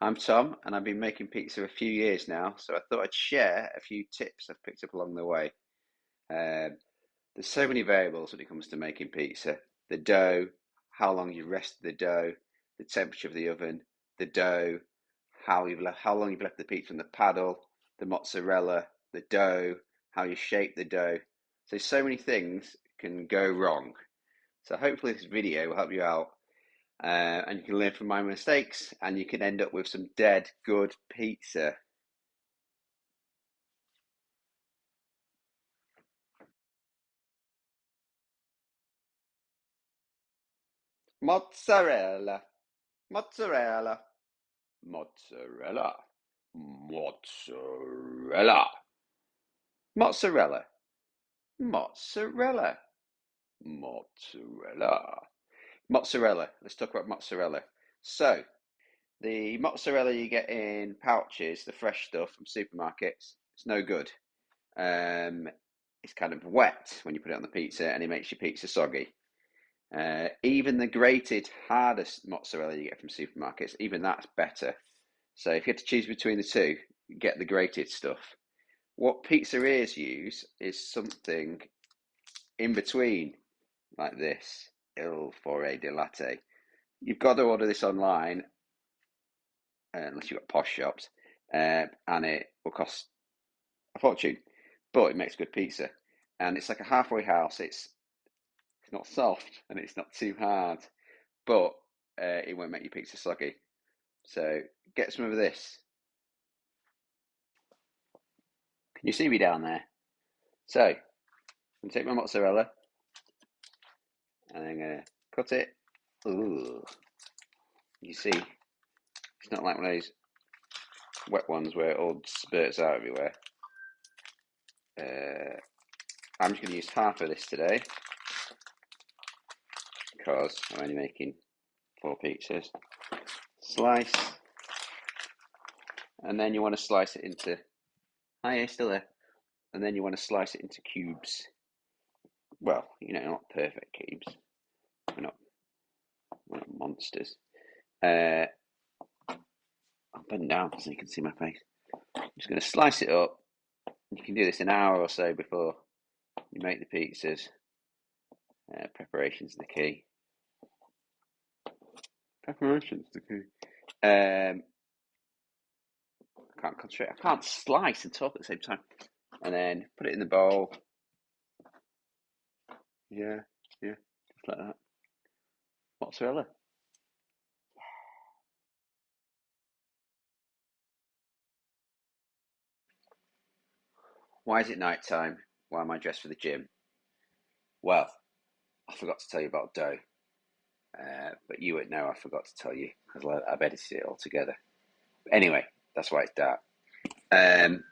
I'm Tom, and I've been making pizza a few years now, so I thought I'd share a few tips I've picked up along the way. Um, there's so many variables when it comes to making pizza. The dough, how long you rested the dough, the temperature of the oven, the dough, how long you've left the pizza on the paddle, the mozzarella, the dough, how you shape the dough. So many things can go wrong. So hopefully this video will help you out and you can learn from my mistakes and you can end up with some dead good pizza. Mozzarella, mozzarella, mozzarella, mozzarella, mozzarella, mozzarella, mozzarella, mozzarella. Let's talk about mozzarella. So, the mozzarella you get in pouches, the fresh stuff from supermarkets, it's no good. Um, it's kind of wet when you put it on the pizza and it makes your pizza soggy. Even the grated, hardest mozzarella you get from supermarkets, even that's better. So if you had to choose between the two, get the grated stuff. What pizzerias use is something in between, like this, Il Forêt de Latte. You've got to order this online, unless you've got posh shops, and it will cost a fortune, but it makes good pizza. And it's like a halfway house. It's not soft and it's not too hard, but it won't make your pizza soggy. So get some of this. Can you see me down there? So I'm going to take my mozzarella and I'm going to cut it. Ooh. You see, it's not like one of those wet ones where it all spurts out everywhere. I'm just going to use half of this today because I'm only making 4 pizzas. Slice, and then you want to slice it into. Oh, yeah, still there. And then you want to slice it into cubes. Well, not perfect cubes. We're not monsters. I'll bend down so you can see my face. I'm just going to slice it up. You can do this an hour or so before you make the pizzas. Preparation's the key. Preparation's the key. I can't concentrate. I can't slice and talk at the same time. And then put it in the bowl. Yeah, just like that. Mozzarella. Why is it night time? Why am I dressed for the gym? Well, I forgot to tell you about dough. But you would know I forgot to tell you because I've edited it all together. Anyway, that's why it's dark.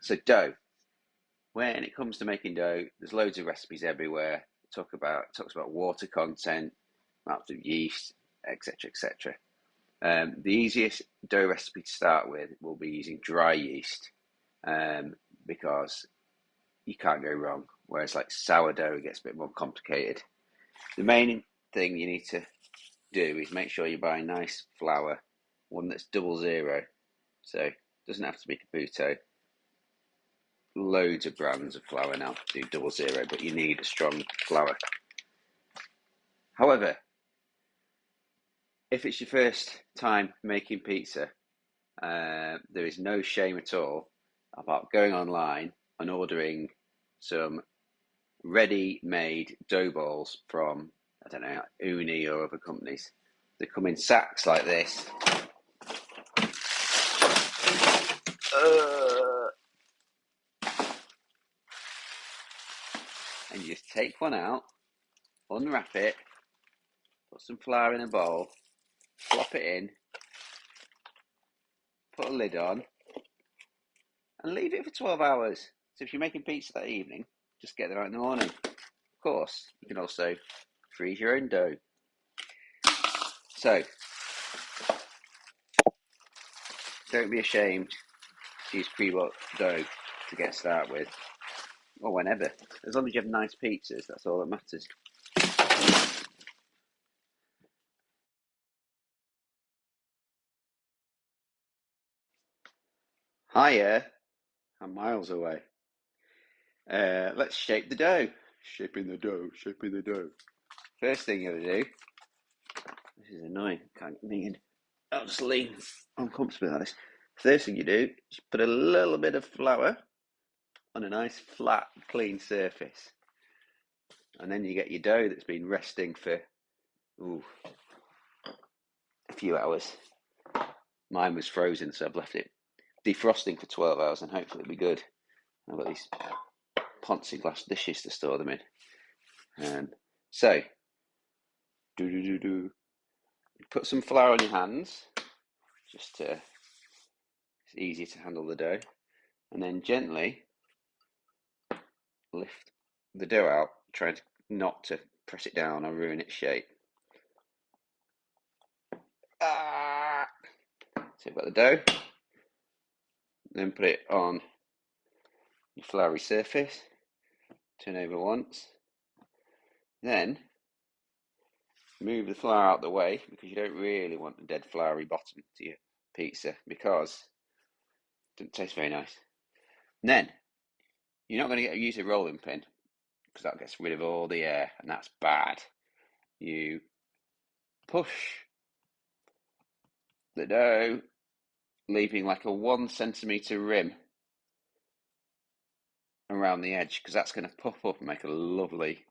So dough. When it comes to making dough, there's loads of recipes everywhere. Talks about water content, amounts of yeast, etc., etc. The easiest dough recipe to start with will be using dry yeast, because you can't go wrong. Whereas like sourdough gets a bit more complicated. The main thing you need to do is make sure you buy nice flour, one that's 00. So it doesn't have to be Caputo. Loads of brands of flour now do 00, but you need a strong flour. However, if it's your first time making pizza, there is no shame at all about going online and ordering some ready-made dough balls from, I don't know, Ooni or other companies. They come in sacks like this. And you just take one out, unwrap it, put some flour in a bowl, plop it in, put a lid on, and leave it for 12 hours. So if you're making pizza that evening, just get them out in the morning. Of course, you can also freeze your own dough. So, don't be ashamed to use pre-bought dough to get started with, or whenever. As long as you have nice pizzas, that's all that matters. Hiya, I'm miles away. Let's shape the dough. Shaping the dough, shaping the dough. First thing you're going to do, this is annoying, can't get me in. I'll just lean uncomfortably like this. First thing you do is put a little bit of flour on a nice flat, clean surface. And then you get your dough that's been resting for a few hours. Mine was frozen, so I've left it defrosting for 12 hours and hopefully it'll be good. I've got these poncy glass dishes to store them in. So, put some flour on your hands, just to, it's easier to handle the dough, and then gently lift the dough out, trying not to press it down or ruin its shape. So you've got the dough, then put it on your floury surface, turn over once, then move the flour out the way because you don't really want a dead floury bottom to your pizza because it doesn't taste very nice. And then you're not going to use a rolling pin because that gets rid of all the air and that's bad. You push the dough, leaving like a 1 centimetre rim around the edge because that's going to puff up and make a lovely,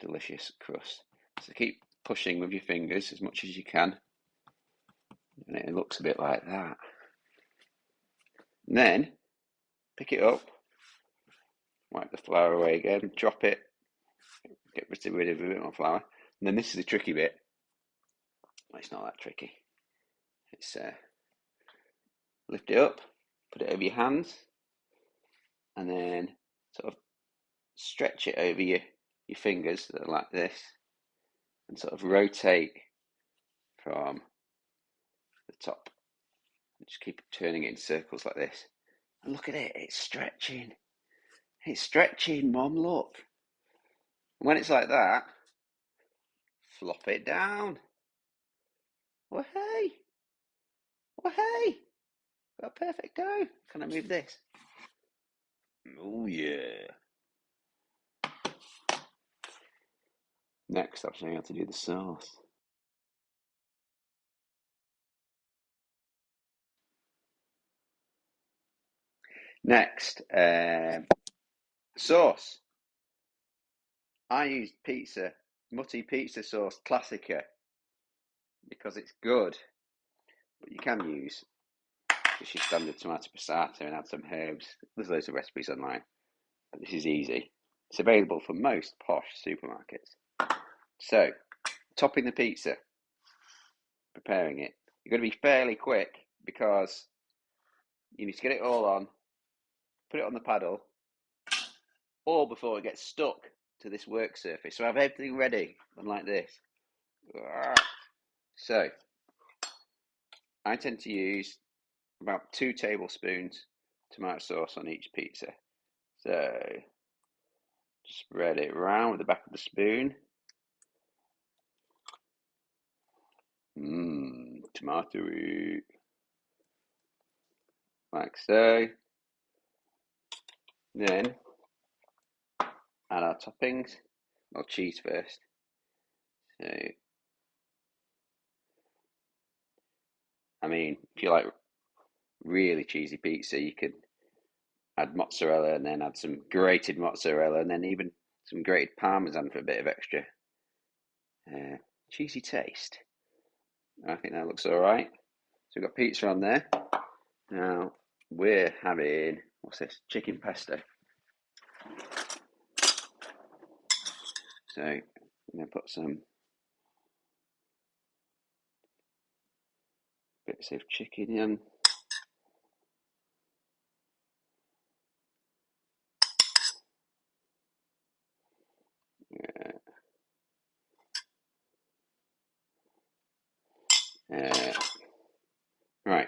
delicious crust. So keep pushing with your fingers as much as you can, and it looks a bit like that. And then pick it up, wipe the flour away again, drop it, get rid of a bit more flour. And then this is the tricky bit. Well, it's not that tricky. It's lift it up, put it over your hands, and then sort of stretch it over your fingers that are like this, and sort of rotate from the top. Just keep turning it in circles like this. And look at it, it's stretching. It's stretching, Mum, look. When it's like that, flop it down. Well, hey. Well, hey. Got a perfect dough. Can I move this? Oh, yeah. Next, I'm showing you how to do the sauce. Next, sauce. I use Mutti pizza sauce Classica because it's good. But you can use just your standard tomato passata and add some herbs. There's loads of recipes online, but this is easy. It's available for most posh supermarkets. So, topping the pizza, preparing it. You've got to be fairly quick because you need to get it all on, put it on the paddle, all before it gets stuck to this work surface. So I have everything ready, unlike this. So, I tend to use about 2 tablespoons tomato sauce on each pizza. So, spread it around with the back of the spoon. Tomatoey. Like so. Then add our toppings. Well, cheese first. So, I mean, if you like really cheesy pizza, you could add mozzarella and then add some grated mozzarella and then even some grated parmesan for a bit of extra cheesy taste. I think that looks all right. So we've got pizza on there. Now we're having, what's this? Chicken pesto. So I'm going to put some bits of chicken in. Right,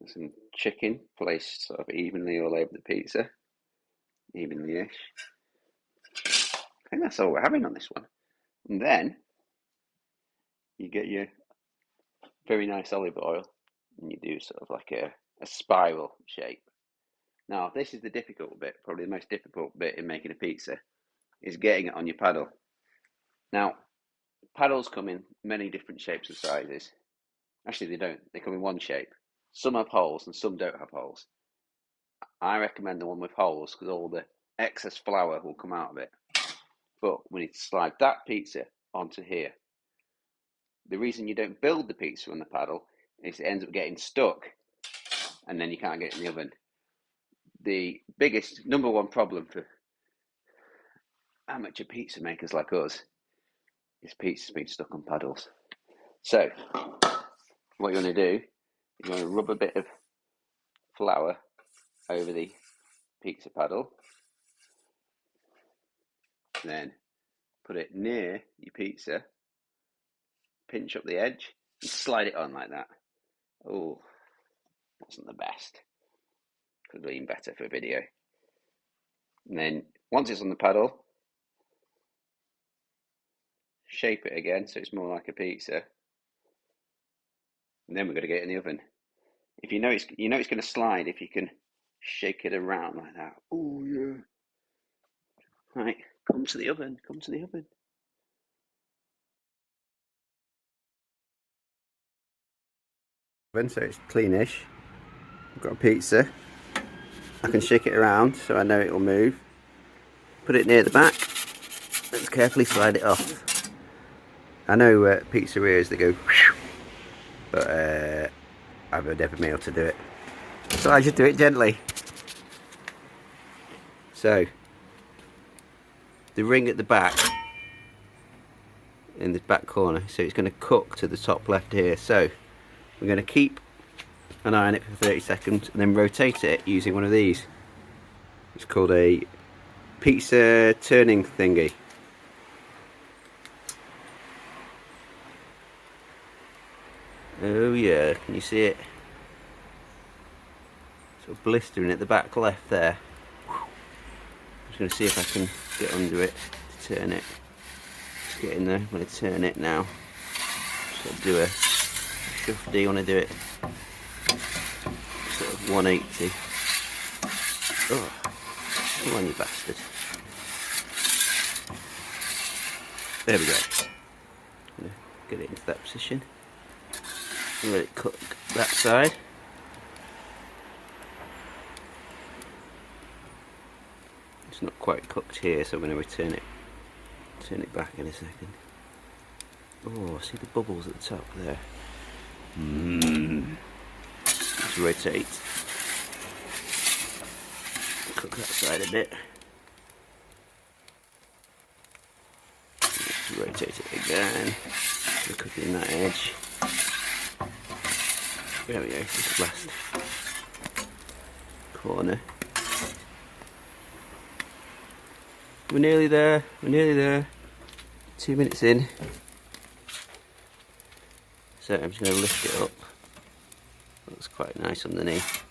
some chicken placed sort of evenly all over the pizza, evenly-ish. I think that's all we're having on this one. And then you get your very nice olive oil, and you do sort of like a a spiral shape. Now, this is the difficult bit, probably the most difficult bit in making a pizza, is getting it on your paddle. Now, paddles come in many different shapes and sizes. Actually, they don't. They come in one shape. Some have holes and some don't have holes. I recommend the one with holes because all the excess flour will come out of it. But we need to slide that pizza onto here. The reason you don't build the pizza on the paddle is it ends up getting stuck and then you can't get it in the oven. The biggest, number one problem for amateur pizza makers like us is pizza's being stuck on paddles. So, what you want to do is you want to rub a bit of flour over the pizza paddle, then put it near your pizza, pinch up the edge, and slide it on like that. Oh, wasn't the best. Could have been better for a video. And then once it's on the paddle, shape it again so it's more like a pizza. And then we're going to get it in the oven. If you know it's going to slide if you can shake it around like that. Oh yeah. Right, come to the oven. Come to the oven. So it's cleanish. I've got a pizza. I can shake it around so I know it will move. Put it near the back. Let's carefully slide it off. I know pizzerias that go whoosh, but I've never been able to do it. So I just do it gently. So the ring at the back, in the back corner, so it's going to cook to the top left here. So we're going to keep an eye on it for 30 seconds and then rotate it using one of these. It's called a pizza turning thingy. Oh yeah, can you see it? Sort of blistering at the back left there. I'm just going to see if I can get under it to turn it. Just get in there. I'm going to turn it now. Just do a shufty. You want to do it sort of 180. Oh, come on, you bastard. There we go. I'm going to get it into that position and let it cook that side. It's not quite cooked here, so I'm going to turn it back in a second. Oh, see the bubbles at the top there. Let's rotate. Cook that side a bit. Let's rotate it again. We're cooking that edge. There we go, this last corner. We're nearly there, 2 minutes in. So I'm just going to lift it up. Looks quite nice underneath.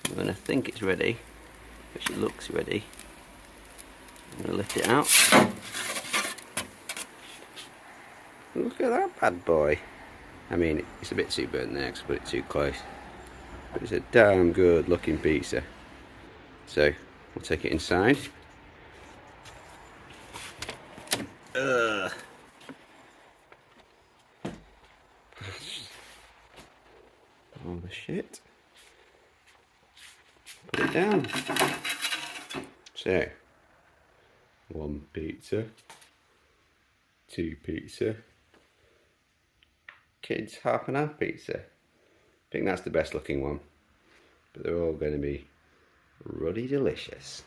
And when I think it's ready, which it looks ready, I'm going to lift it out. Look at that bad boy. I mean, it's a bit too burnt there because I put it too close. But it's a damn good looking pizza. So, we'll take it inside. Ugh. All the shit. Put it down. So, 1 pizza, 2 pizza, kids half and half pizza. I think that's the best looking one, but they're all going to be ruddy delicious.